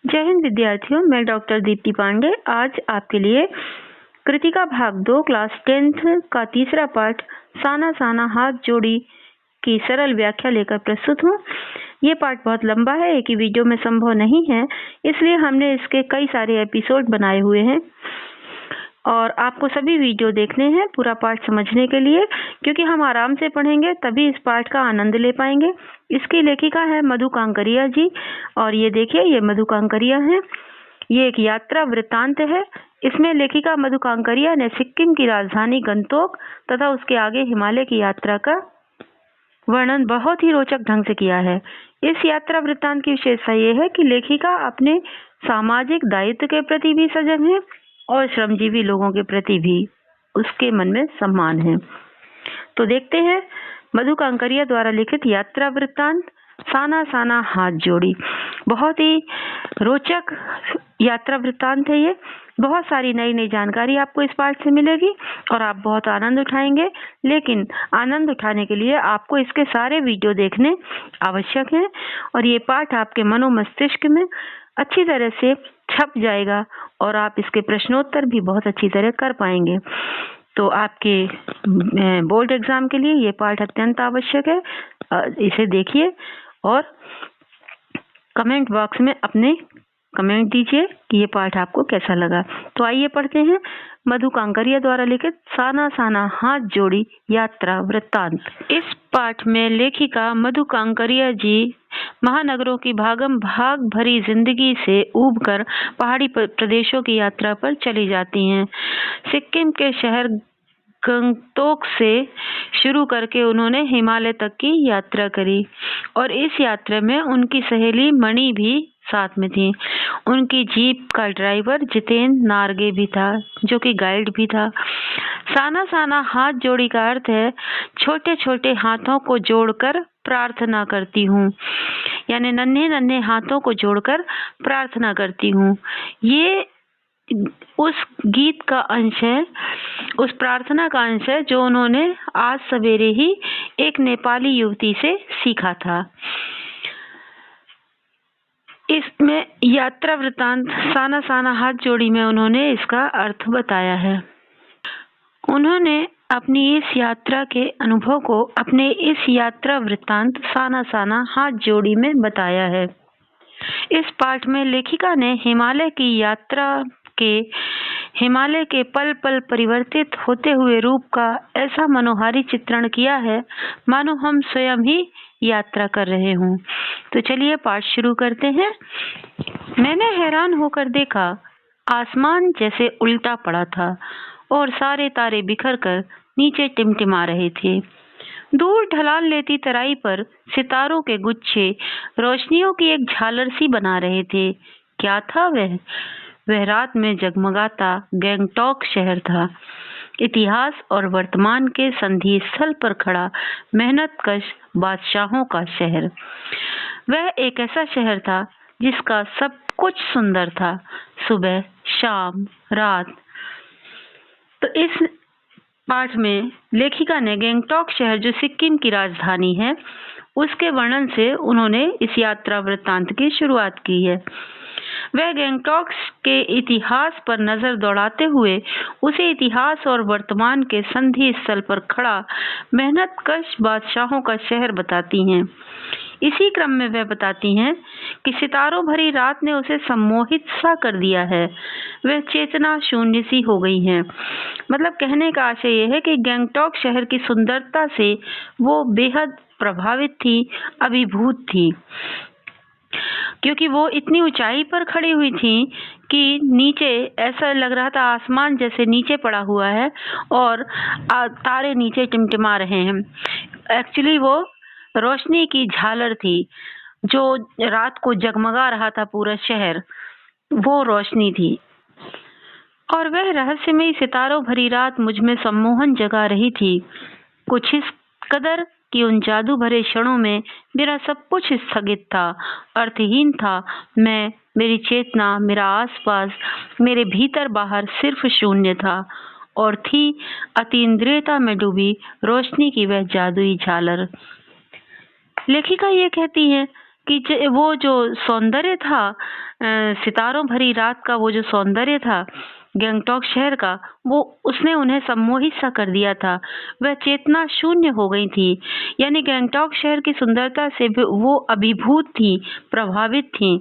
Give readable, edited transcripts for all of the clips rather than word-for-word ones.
जय हिंद विद्यार्थियों, मैं डॉक्टर दीप्ति पांडे आज आपके लिए कृतिका भाग 2 क्लास 10th का तीसरा पाठ साना साना हाथ जोड़ी की सरल व्याख्या लेकर प्रस्तुत हूँ। ये पाठ बहुत लंबा है, एक ही वीडियो में संभव नहीं है, इसलिए हमने इसके कई सारे एपिसोड बनाए हुए हैं और आपको सभी वीडियो देखने हैं पूरा पाठ समझने के लिए, क्योंकि हम आराम से पढ़ेंगे तभी इस पाठ का आनंद ले पाएंगे। इसकी लेखिका है मधु कांकरिया जी और ये देखिए, ये मधु कांकरिया है। ये एक यात्रा वृत्तांत है। इसमें लेखिका मधु कांकरिया ने सिक्किम की राजधानी गंगटोक तथा उसके आगे हिमालय की यात्रा का वर्णन बहुत ही रोचक ढंग से किया है। इस यात्रा वृत्तांत की विशेषता यह है कि लेखिका अपने सामाजिक दायित्व के प्रति भी सजग है और श्रमजीवी लोगों के प्रति भी उसके मन में सम्मान है। तो देखते हैं मधु कांकरिया द्वारा लिखित यात्रा वृत्तांत साना साना हाथ जोड़ी। बहुत ही रोचक यात्रा वृत्तांत है ये। बहुत सारी नई नई जानकारी आपको इस पाठ से मिलेगी और आप बहुत आनंद उठाएंगे, लेकिन आनंद उठाने के लिए आपको इसके सारे वीडियो देखने आवश्यक हैं और ये पाठ आपके मनो मस्तिष्क में अच्छी तरह से छप जाएगा और आप इसके प्रश्नोत्तर भी बहुत अच्छी तरह कर पाएंगे। तो आपके बोर्ड एग्जाम के लिए ये पाठ अत्यंत आवश्यक है। इसे देखिए और कमेंट बॉक्स में अपने कमेंट दीजिए कि ये पाठ आपको कैसा लगा। तो आइए पढ़ते हैं मधु कांकरिया द्वारा लिखित साना साना हाथ जोड़ी यात्रा वृत्तांत। इस पाठ में लेखिका मधु कांकरिया जी महानगरों की भागम भाग भरी जिंदगी से ऊबकर पहाड़ी प्रदेशों की यात्रा पर चली जाती हैं। सिक्किम के शहर गंगटोक से शुरू करके उन्होंने हिमालय तक की यात्रा करी और इस यात्रा में उनकी सहेली मणि भी साथ में थी। उनकी जीप का ड्राइवर जितेंद्र नार्गे भी था, जो कि गाइड भी था। साना साना हाथ जोड़ी का अर्थ है छोटे छोटे हाथों को जोड़कर प्रार्थना करती हूँ, यानी नन्हे नन्हे हाथों को जोड़कर प्रार्थना करती हूँ। ये उस गीत का अंश है, उस प्रार्थना का अंश है जो उन्होंने आज सवेरे ही एक नेपाली युवती से सीखा था। इसमें यात्रा वृत्तांत साना साना हाथ जोड़ी में उन्होंने इसका अर्थ बताया है। उन्होंने अपनी इस यात्रा के अनुभव को अपने इस यात्रा वृत्तांत साना साना हाथ जोड़ी में बताया है। इस पाठ में लेखिका ने हिमालय के पल पल परिवर्तित होते हुए रूप का ऐसा मनोहारी चित्रण किया है मानो हम स्वयं ही यात्रा कर रहे हों। तो चलिए पाठ शुरू करते हैं। मैंने हैरान होकर देखा, आसमान जैसे उल्टा पड़ा था और सारे तारे बिखर कर नीचे टिमटिमा रहे थे। दूर ढलान लेती तराई पर सितारों के गुच्छे रोशनियों की एक झालर सी बना रहे थे। क्या था वह? वह रात में जगमगाता गंगटोक शहर था। इतिहास और वर्तमान के संधि स्थल पर खड़ा मेहनतकश बादशाहों का शहर। वह एक ऐसा शहर था जिसका सब कुछ सुंदर था, सुबह, शाम, रात। तो इस पाठ में लेखिका ने गंगटोक शहर, जो सिक्किम की राजधानी है, उसके वर्णन से उन्होंने इस यात्रा वृत्तांत की शुरुआत की है। वह गंगटोक के इतिहास पर नजर दौड़ाते हुए उसे इतिहास और वर्तमान के संधि स्थल पर खड़ा मेहनतकश बादशाहों का शहर बताती हैं। इसी क्रम में वह बताती हैं कि सितारों भरी रात ने उसे सम्मोहित सा कर दिया है। वह चेतना शून्य सी हो गई है। मतलब कहने का आशय यह है कि गंगटोक शहर की सुंदरता से वो बेहद प्रभावित थी, अभिभूत थी, क्योंकि वो इतनी ऊंचाई पर खड़ी हुई थी कि नीचे ऐसा लग रहा था आसमान जैसे नीचे पड़ा हुआ है और तारे नीचे टिमटिमा रहे हैं। एक्चुअली वो रोशनी की झालर थी जो रात को जगमगा रहा था पूरा शहर, वो रोशनी थी। और वह रहस्यमयी सितारों भरी रात मुझ में सम्मोहन जगा रही थी, कुछ इस कदर कि उन जादू भरे क्षणों में मेरा सब कुछ स्थगित था, अर्थहीन था। मैं, मेरी चेतना, मेरा आसपास, मेरे भीतर बाहर सिर्फ शून्य था और थी अतीन्द्रियता में डूबी रोशनी की वह जादुई झालर। लेखिका ये कहती है कि वो जो सौंदर्य था, सितारों भरी रात का वो जो सौंदर्य था गंगटोक शहर का, वो उसने उन्हें सम्मोहित सा कर दिया था। वह चेतना शून्य हो गई थी। यानी गंगटोक शहर की सुंदरता से वो अभिभूत थी, प्रभावित थी,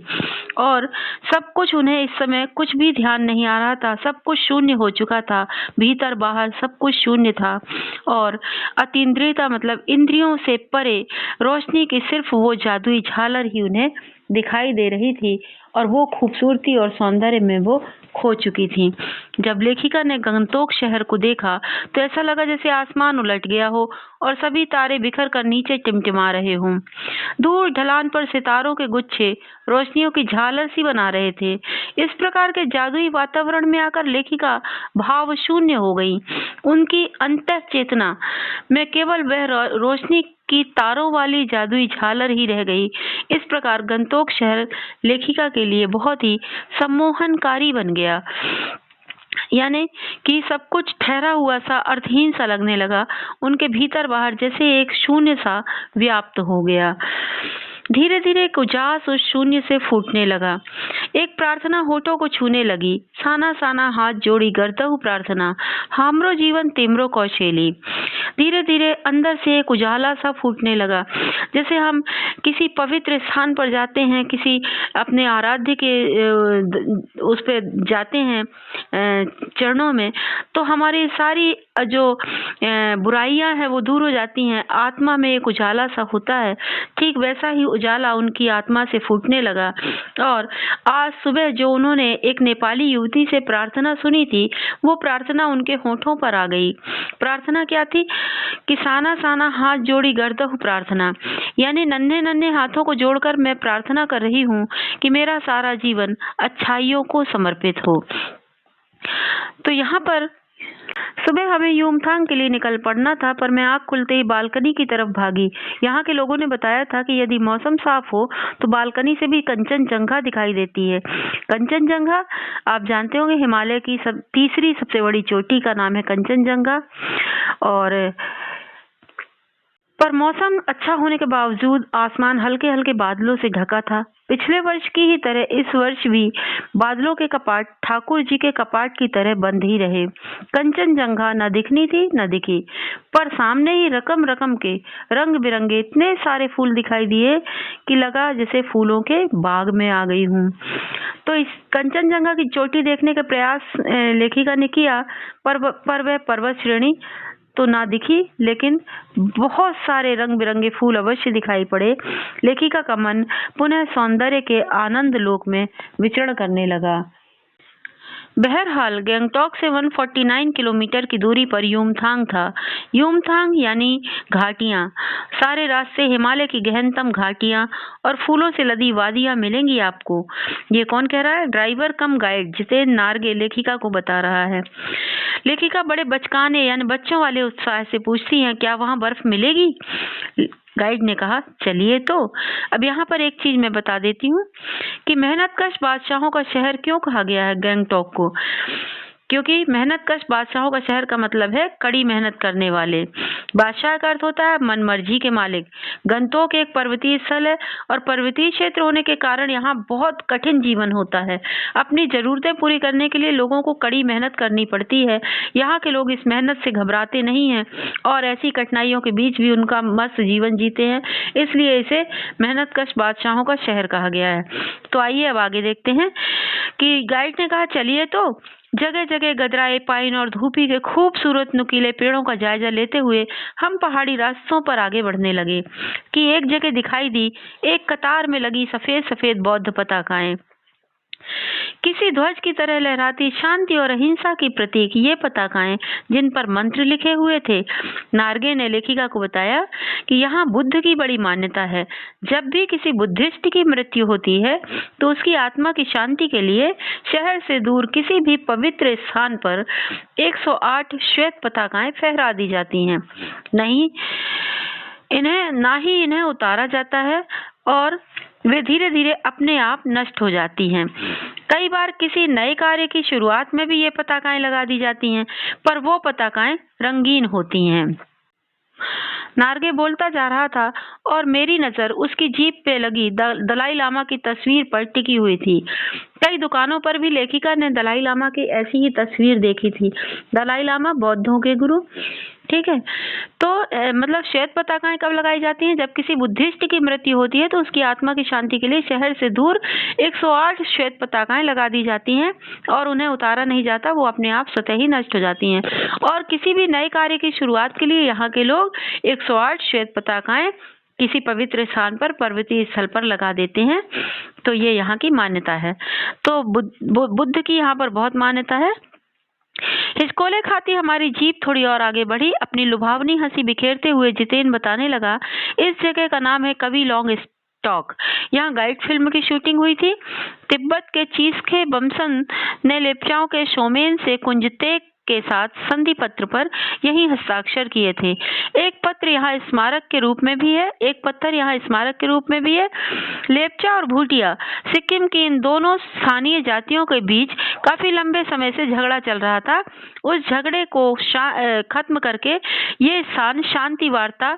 और सब कुछ उन्हें इस समय कुछ भी ध्यान नहीं आ रहा था। सब कुछ शून्य हो चुका था, भीतर बाहर सब कुछ शून्य था। और अतीन्द्रियता मतलब इंद्रियों से परे रोशनी की सिर्फ वो जादुई झालर ही उन्हें दिखाई दे रही थी, और वो खूबसूरती और सौंदर्य में वो खो चुकी थी। जब लेखिका ने गंगटोक शहर को देखा तो ऐसा लगा जैसे आसमान उलट गया हो और सभी तारे बिखर कर नीचे टिमटिमा रहे हों। दूर ढलान पर सितारों के गुच्छे रोशनियों की झालर सी बना रहे थे। इस प्रकार के जादुई वातावरण में आकर लेखिका भाव शून्य हो गई। उनकी अंतः चेतना में केवल वह रोशनी की तारों वाली जादुई झालर ही रह गई। इस प्रकार गंगटोक शहर लेखिका के लिए बहुत ही सम्मोहनकारी बन गया। यानी कि सब कुछ ठहरा हुआ सा, अर्थहीन सा लगने लगा। उनके भीतर बाहर जैसे एक शून्य सा व्याप्त हो गया। धीरे धीरे एक उजास उस शून्य से फूटने लगा। एक प्रार्थना होठों को छूने लगी। साना साना हाथ जोड़ी करतहु प्रार्थना, हमरो जीवन तिमरो कौशेली। धीरे धीरे अंदर से एक उजाला सा फूटने लगा। जैसे हम किसी पवित्र स्थान पर जाते हैं, किसी अपने आराध्य के उस पे जाते हैं चरणों में, तो हमारी सारी जो बुराइयां हैं वो दूर हो जाती हैं। आत्मा में एक उजाला सा होता है। ठीक वैसा ही उजाला उनकी आत्मा से फूटने लगा। और आज सुबह जो उन्होंने एक नेपाली युवती से प्रार्थना सुनी थी, वो प्रार्थना उनके होठों पर आ गई। प्रार्थना क्या थी कि साना साना हाथ जोड़ी करतहु प्रार्थना, यानी नन्हे नन्हे हाथों को जोड़कर मैं प्रार्थना कर रही हूँ कि मेरा सारा जीवन अच्छाइयों को समर्पित हो। तो यहाँ पर सुबह हमें युमथांग के लिए निकल पड़ना था, पर मैं आँख खुलते ही बालकनी की तरफ भागी। यहाँ के लोगों ने बताया था कि यदि मौसम साफ हो तो बालकनी से भी कंचनजंगा दिखाई देती है। कंचनजंगा आप जानते होंगे, हिमालय की तीसरी सबसे बड़ी चोटी का नाम है कंचनजंगा। और पर मौसम अच्छा होने के बावजूद आसमान हल्के हल्के बादलों से ढका था। पिछले वर्ष की ही तरह इस वर्ष भी बादलों के कपाट ठाकुर जी के कपाट की तरह बंद ही रहे। कंचनजंगा न दिखनी थी न दिखी, पर सामने ही रकम रकम के रंग बिरंगे इतने सारे फूल दिखाई दिए कि लगा जैसे फूलों के बाग में आ गई हूँ। तो इस कंचनजंगा की चोटी देखने का प्रयास लेखिका ने किया, पर वह पर्वत श्रेणी तो ना दिखी, लेकिन बहुत सारे रंग बिरंगे फूल अवश्य दिखाई पड़े। लेखिका का मन पुनः सौंदर्य के आनंद लोक में विचरण करने लगा। बहरहाल गंगटोक से 149 किलोमीटर की दूरी पर युमथांग था। युमथांग यानी घाटियां। सारे रास्ते हिमालय की गहनतम घाटियां और फूलों से लदी वादियां मिलेंगी आपको। ये कौन कह रहा है? ड्राइवर कम गाइड जितेंद्र नार्गे लेखिका को बता रहा है। लेखिका बड़े बचकाने यानी बच्चों वाले उत्साह से पूछती हैं, क्या वहां बर्फ मिलेगी? गाइड ने कहा, चलिए। तो अब यहाँ पर एक चीज मैं बता देती हूँ कि मेहनतकश बादशाहों का शहर क्यों कहा गया है गंगटोक को। क्योंकि मेहनतकश बादशाहों का शहर का मतलब है कड़ी मेहनत करने वाले। बादशाह का अर्थ होता है मनमर्जी के मालिक। गंगटोक एक पर्वतीय स्थल है और पर्वतीय क्षेत्र होने के कारण यहाँ बहुत कठिन जीवन होता है। अपनी जरूरतें पूरी करने के लिए लोगों को कड़ी मेहनत करनी पड़ती है। यहाँ के लोग इस मेहनत से घबराते नहीं हैं और ऐसी कठिनाइयों के बीच भी उनका मस्त जीवन जीते हैं, इसलिए इसे मेहनतकश बादशाहों का शहर कहा गया है। तो आइए अब आगे देखते हैं कि गाइड ने कहा, चलिए। तो जगह जगह गदराए पाइन और धूपी के खूबसूरत नुकीले पेड़ों का जायजा लेते हुए हम पहाड़ी रास्तों पर आगे बढ़ने लगे कि एक जगह दिखाई दी एक कतार में लगी सफेद सफेद बौद्ध पताकाएं, किसी ध्वज की तरह लहराती शांति और अहिंसा की प्रतीक ये पताकाएं, जिन पर मंत्र लिखे हुए थे। नार्गे ने लेखिका को बताया कि यहाँ बुद्ध की बड़ी मान्यता है। जब भी किसी बुद्धिस्ट की मृत्यु होती है तो उसकी आत्मा की शांति के लिए शहर से दूर किसी भी पवित्र स्थान पर 108 श्वेत पताकाएं फहरा दी जाती हैं। ना ही इन्हें उतारा जाता है और वे धीरे धीरे अपने आप नष्ट हो जाती हैं। कई बार किसी नए कार्य की शुरुआत में भी ये पताकाएं लगा दी जाती हैं, पर वो पताकाएं रंगीन होती हैं। नार्गे बोलता जा रहा था और मेरी नजर उसकी जीप पे लगी दलाई लामा की तस्वीर पर टिकी हुई थी। कई दुकानों पर भी लेखिका ने दलाई लामा की ऐसी ही तस्वीर देखी थी। दलाई लामा बौद्धों के गुरु। ठीक है, तो मतलब श्वेत पताकाएं कब लगाई जाती हैं? जब किसी बुद्धिस्ट की मृत्यु होती है तो उसकी आत्मा की शांति के लिए शहर से दूर 108 श्वेत पताकाएं लगा दी जाती हैं और उन्हें उतारा नहीं जाता, वो अपने आप स्वतः ही नष्ट हो जाती हैं। और किसी भी नए कार्य की शुरुआत के लिए यहाँ के लोग 108 श्वेत पताकाएं किसी पवित्र स्थान पर, पर्वतीय स्थल पर लगा देते हैं। तो ये यहाँ की मान्यता है। तो बुद्ध की यहाँ पर बहुत मान्यता है। हिचकोले खाती हमारी जीप थोड़ी और आगे बढ़ी। अपनी लुभावनी हंसी बिखेरते हुए जितेन बताने लगा, इस जगह का नाम है कवि लॉन्ग स्टॉक। यहाँ गाइड फिल्म की शूटिंग हुई थी। तिब्बत के चीस्खे बमसन ने लेप्चाओं के शोमेन से कुंजतेक के साथ संधि पत्र पर यही हस्ताक्षर किए थे। एक पत्र यहाँ स्मारक के रूप में भी है, एक पत्थर यहाँ स्मारक के रूप में भी है। लेप्चा और भूटिया सिक्किम की इन दोनों स्थानीय जातियों के बीच काफी लंबे समय से झगड़ा चल रहा था। उस झगड़े को खत्म करके ये स्थान शांति वार्ता,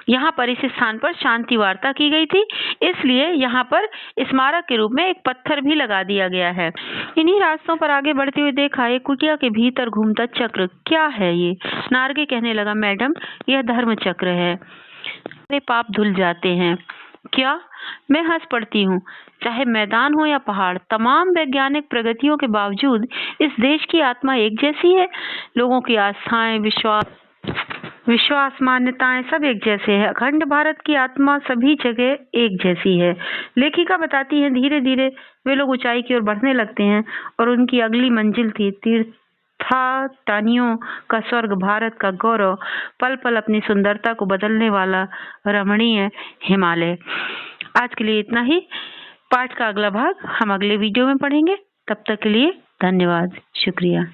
यहाँ पर इस स्थान पर शांति वार्ता की गई थी, इसलिए यहाँ पर स्मारक के रूप में एक पत्थर भी लगा दिया गया है। इन्हीं रास्तों पर आगे बढ़ते हुए देखा एक कुटिया के भीतर घूमता चक्र। क्या है ये? नार्गे कहने लगा, मैडम यह धर्म चक्र है। मेरे पाप धुल जाते हैं। क्या? मैं हंस पड़ती हूँ। चाहे मैदान हो या पहाड़, तमाम वैज्ञानिक प्रगतियों के बावजूद इस देश की आत्मा एक जैसी है। लोगों की आस्थाएं, विश्वास, मान्यताएं सब एक जैसे है। अखंड भारत की आत्मा सभी जगह एक जैसी है। लेखिका बताती है, धीरे धीरे वे लोग ऊंचाई की ओर बढ़ने लगते हैं और उनकी अगली मंजिल थी तीर्थाटनियों का स्वर्ग, भारत का गौरव, पल पल अपनी सुंदरता को बदलने वाला रमणीय हिमालय। आज के लिए इतना ही। पाठ का अगला भाग हम अगले वीडियो में पढ़ेंगे। तब तक के लिए धन्यवाद, शुक्रिया।